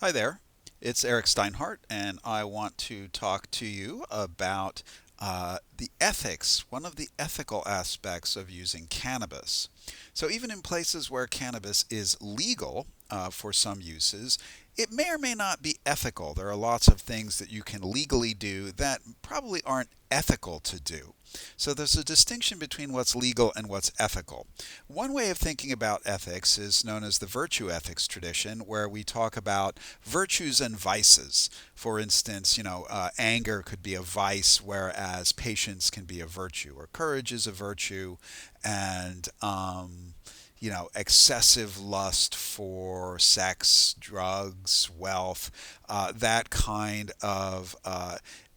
Hi there, it's Eric Steinhardt, and I want to talk to you about the ethics, one of the ethical aspects of using cannabis. So, even in places where cannabis is legal for some uses, it may or may not be ethical. There are lots of things that you can legally do that probably aren't ethical to do. So there's a distinction between what's legal and what's ethical. One way of thinking about ethics is known as the virtue ethics tradition, where we talk about virtues and vices. For instance, anger could be a vice, whereas patience can be a virtue, or courage is a virtue, and excessive lust for sex, drugs, wealth, that kind of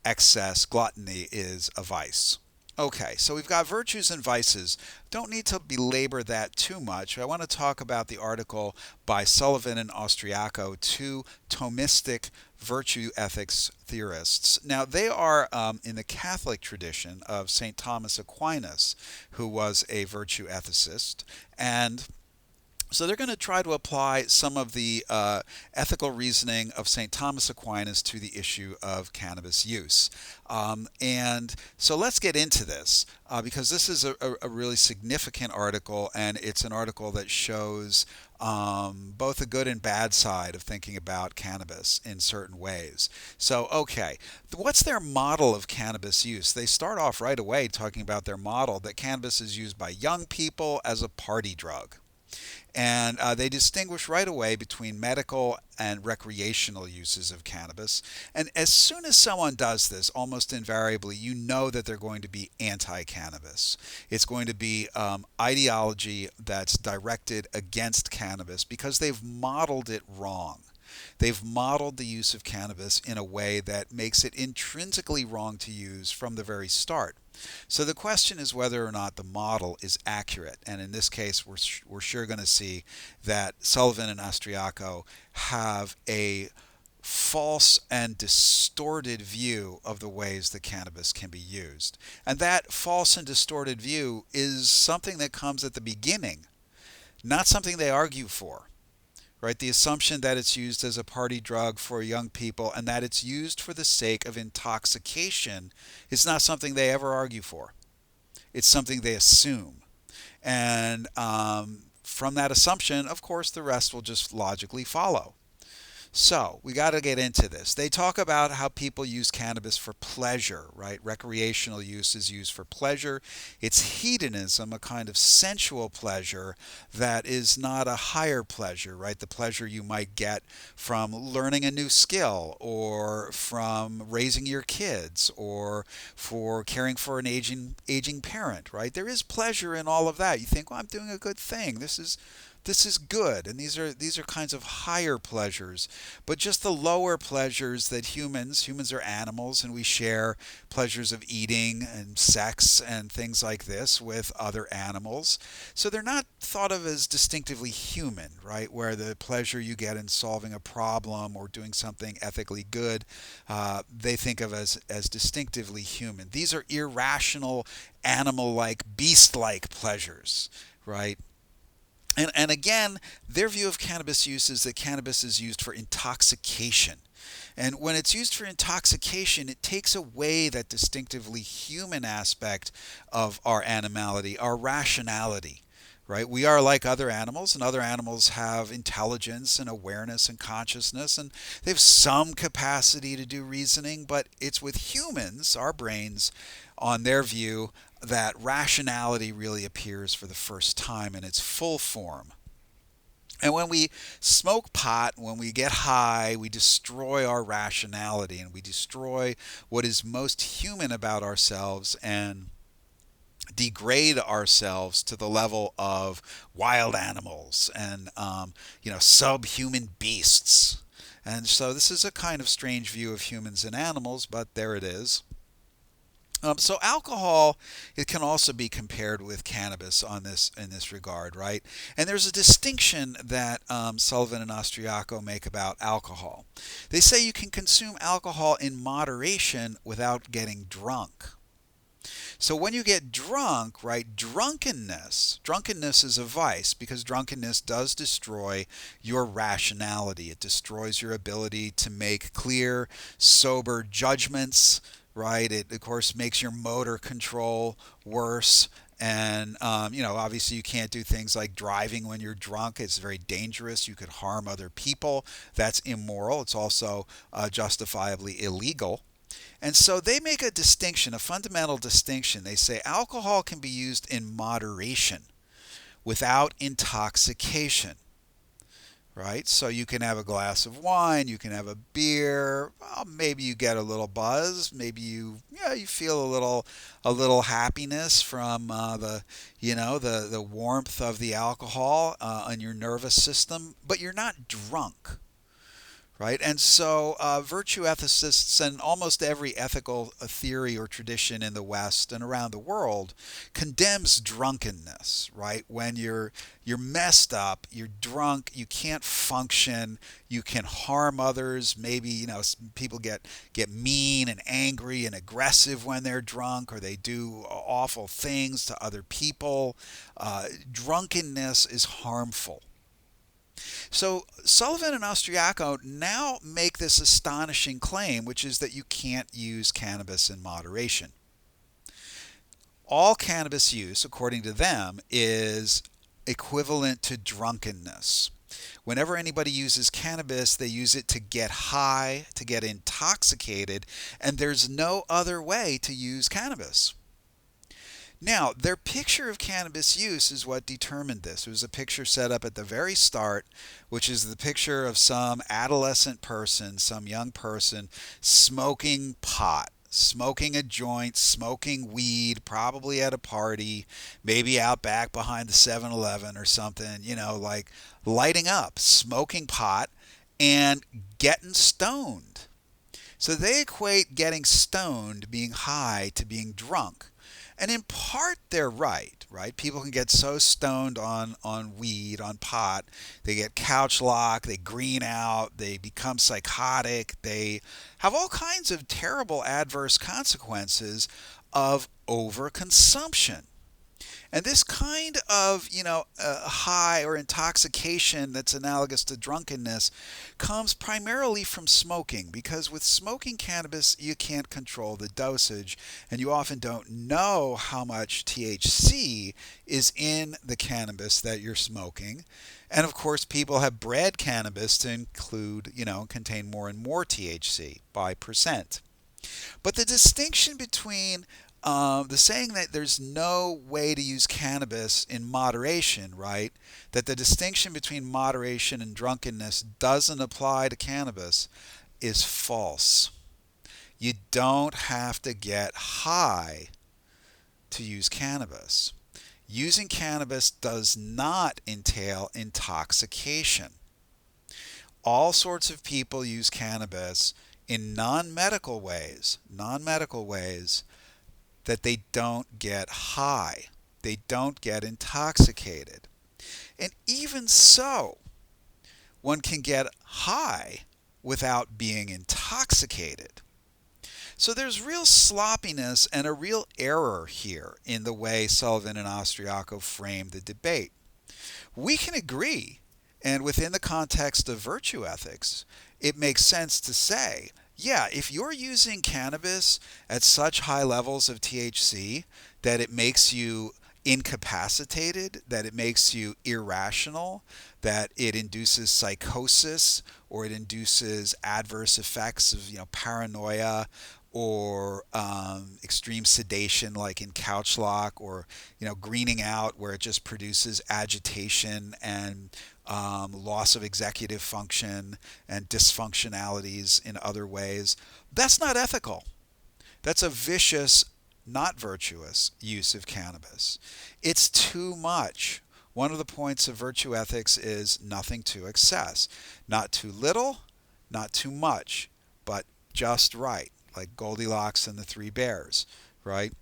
excess gluttony is a vice. Okay, so we've got virtues and vices. Don't need to belabor that too much. I want to talk about the article by Sullivan and Austriaco, two Thomistic virtue ethics theorists. Now, they are in the Catholic tradition of St. Thomas Aquinas, who was a virtue ethicist, and so they're going to try to apply some of the ethical reasoning of St. Thomas Aquinas to the issue of cannabis use. And so let's get into this because this is a really significant article, and it's an article that shows both a good and bad side of thinking about cannabis in certain ways. So, okay, what's their model of cannabis use? They start off right away talking about their model that cannabis is used by young people as a party drug. And they distinguish right away between medical and recreational uses of cannabis. And as soon as someone does this, almost invariably, you know that they're going to be anti cannabis. It's going to be ideology that's directed against cannabis because they've modeled it wrong. They've modeled the use of cannabis in a way that makes it intrinsically wrong to use from the very start. So the question is whether or not the model is accurate. And in this case, we're sure going to see that Sullivan and Austriaco have a false and distorted view of the ways that cannabis can be used. And that false and distorted view is something that comes at the beginning, not something they argue for. Right, the assumption that it's used as a party drug for young people and that it's used for the sake of intoxication is not something they ever argue for. It's something they assume. And from that assumption, of course, the rest will just logically follow. So, we got to get into this. They talk about how people use cannabis for pleasure, right? Recreational use is used for pleasure. It's hedonism, a kind of sensual pleasure that is not a higher pleasure, right? The pleasure you might get from learning a new skill or from raising your kids or for caring for an aging parent, right? There is pleasure in all of that. You think, well, I'm doing a good thing. This is good, and these are kinds of higher pleasures. But just the lower pleasures that humans are animals, and we share pleasures of eating and sex and things like this with other animals. So they're not thought of as distinctively human, right? Where the pleasure you get in solving a problem or doing something ethically good, they think of as distinctively human. These are irrational, animal-like, beast-like pleasures, right? And again, their view of cannabis use is that cannabis is used for intoxication. And when it's used for intoxication, it takes away that distinctively human aspect of our animality, our rationality. Right? We are like other animals, and other animals have intelligence and awareness and consciousness, and they have some capacity to do reasoning, but it's with humans, our brains, on their view, that rationality really appears for the first time in its full form. And when we smoke pot, when we get high, we destroy our rationality and we destroy what is most human about ourselves and degrade ourselves to the level of wild animals and subhuman beasts. And so this is a kind of strange view of humans and animals, but there it is. So alcohol, it can also be compared with cannabis on this in this regard, right? And there's a distinction that Sullivan and Austriaco make about alcohol. They say you can consume alcohol in moderation without getting drunk. So when you get drunk, right, drunkenness is a vice because drunkenness does destroy your rationality. It destroys your ability to make clear, sober judgments, right? It, of course, makes your motor control worse. And, obviously you can't do things like driving when you're drunk. It's very dangerous. You could harm other people. That's immoral. It's also justifiably illegal. And so they make a distinction, a fundamental distinction. They say alcohol can be used in moderation without intoxication, right? So you can have a glass of wine, you can have a beer, well, maybe you get a little buzz, maybe you feel a little happiness from the warmth of the alcohol on your nervous system, but you're not drunk, right? And so virtue ethicists and almost every ethical theory or tradition in the West and around the world condemns drunkenness, right? When you're messed up, you're drunk, you can't function, you can harm others. Maybe people get mean and angry and aggressive when they're drunk, or they do awful things to other people. Drunkenness is harmful. So Sullivan and Austriaco now make this astonishing claim, which is that you can't use cannabis in moderation. All cannabis use, according to them, is equivalent to drunkenness. Whenever anybody uses cannabis, they use it to get high, to get intoxicated, and there's no other way to use cannabis. Now, their picture of cannabis use is what determined this. It was a picture set up at the very start, which is the picture of some adolescent person, some young person, smoking pot, smoking a joint, smoking weed, probably at a party, maybe out back behind the 7-Eleven or something, like lighting up, smoking pot, and getting stoned. So they equate getting stoned, being high, to being drunk. And in part, they're right? People can get so stoned on weed, on pot, they get couch lock, they green out, they become psychotic, they have all kinds of terrible adverse consequences of overconsumption. And this kind of, high or intoxication that's analogous to drunkenness comes primarily from smoking, because with smoking cannabis, you can't control the dosage, and you often don't know how much THC is in the cannabis that you're smoking. And of course, people have bred cannabis to include, contain more and more THC by percent. But the distinction between the saying that there's no way to use cannabis in moderation, right? That the distinction between moderation and drunkenness doesn't apply to cannabis is false. You don't have to get high to use cannabis. Using cannabis does not entail intoxication. All sorts of people use cannabis in non-medical ways that they don't get high. They don't get intoxicated. And even so, one can get high without being intoxicated. So there's real sloppiness and a real error here in the way Sullivan and Austriaco frame the debate. We can agree, and within the context of virtue ethics, it makes sense to say, yeah, if you're using cannabis at such high levels of THC that it makes you incapacitated, that it makes you irrational, that it induces psychosis, or it induces adverse effects of paranoia, or extreme sedation like in couch lock, or greening out where it just produces agitation and loss of executive function and dysfunctionalities in other ways. That's not ethical. That's a vicious, not virtuous use of cannabis. It's too much. One of the points of virtue ethics is nothing to excess. Not too little, not too much, but just right, like Goldilocks and the Three Bears, right?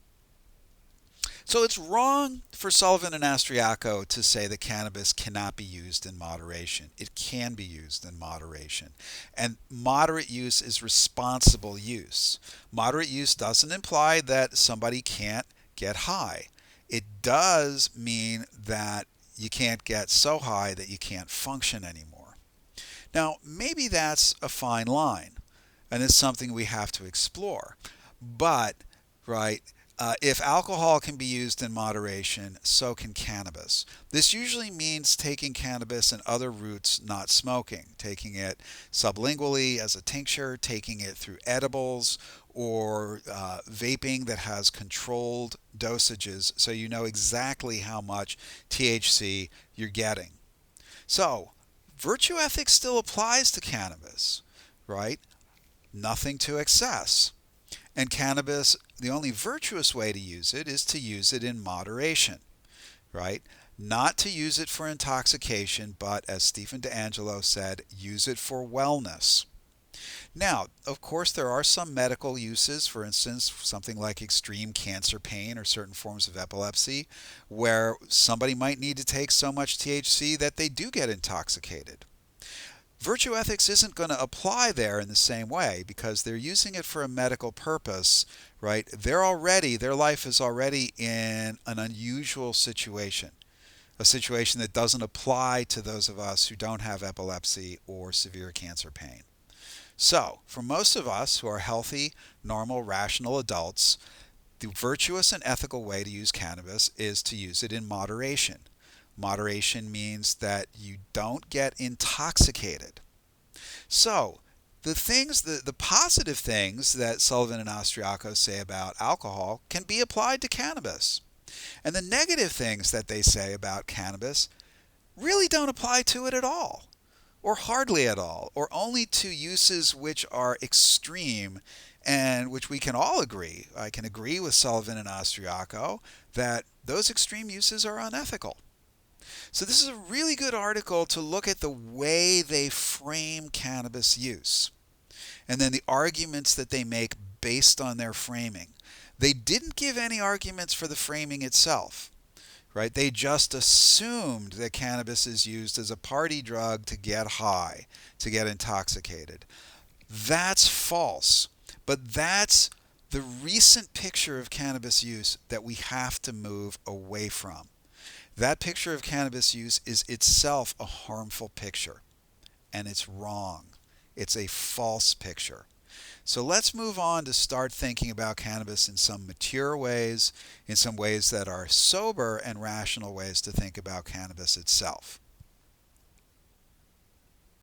So it's wrong for Sullivan and Austriaco to say that cannabis cannot be used in moderation. It can be used in moderation. And moderate use is responsible use. Moderate use doesn't imply that somebody can't get high. It does mean that you can't get so high that you can't function anymore. Now, maybe that's a fine line, and it's something we have to explore. But, right, if alcohol can be used in moderation, so can cannabis. This usually means taking cannabis and other roots, not smoking, taking it sublingually as a tincture, taking it through edibles, or vaping that has controlled dosages so you know exactly how much THC you're getting. So, virtue ethics still applies to cannabis, right? Nothing to excess. And cannabis, the only virtuous way to use it is to use it in moderation, right? Not to use it for intoxication, but as Stephen DeAngelo said, use it for wellness. Now, of course, there are some medical uses, for instance, something like extreme cancer pain or certain forms of epilepsy, where somebody might need to take so much THC that they do get intoxicated. Virtue ethics isn't going to apply there in the same way because they're using it for a medical purpose, right? Their life is already in an unusual situation, a situation that doesn't apply to those of us who don't have epilepsy or severe cancer pain. So, for most of us who are healthy, normal, rational adults, the virtuous and ethical way to use cannabis is to use it in moderation. Moderation means that you don't get intoxicated. So, the positive things that Sullivan and Austriaco say about alcohol can be applied to cannabis. And the negative things that they say about cannabis really don't apply to it at all, or hardly at all, or only to uses which are extreme and which we can all agree. I can agree with Sullivan and Austriaco that those extreme uses are unethical. So this is a really good article to look at the way they frame cannabis use and then the arguments that they make based on their framing. They didn't give any arguments for the framing itself, right? They just assumed that cannabis is used as a party drug to get high, to get intoxicated. That's false, but that's the recent picture of cannabis use that we have to move away from. That picture of cannabis use is itself a harmful picture, and it's wrong. It's a false picture. So let's move on to start thinking about cannabis in some mature ways, in some ways that are sober and rational ways to think about cannabis itself.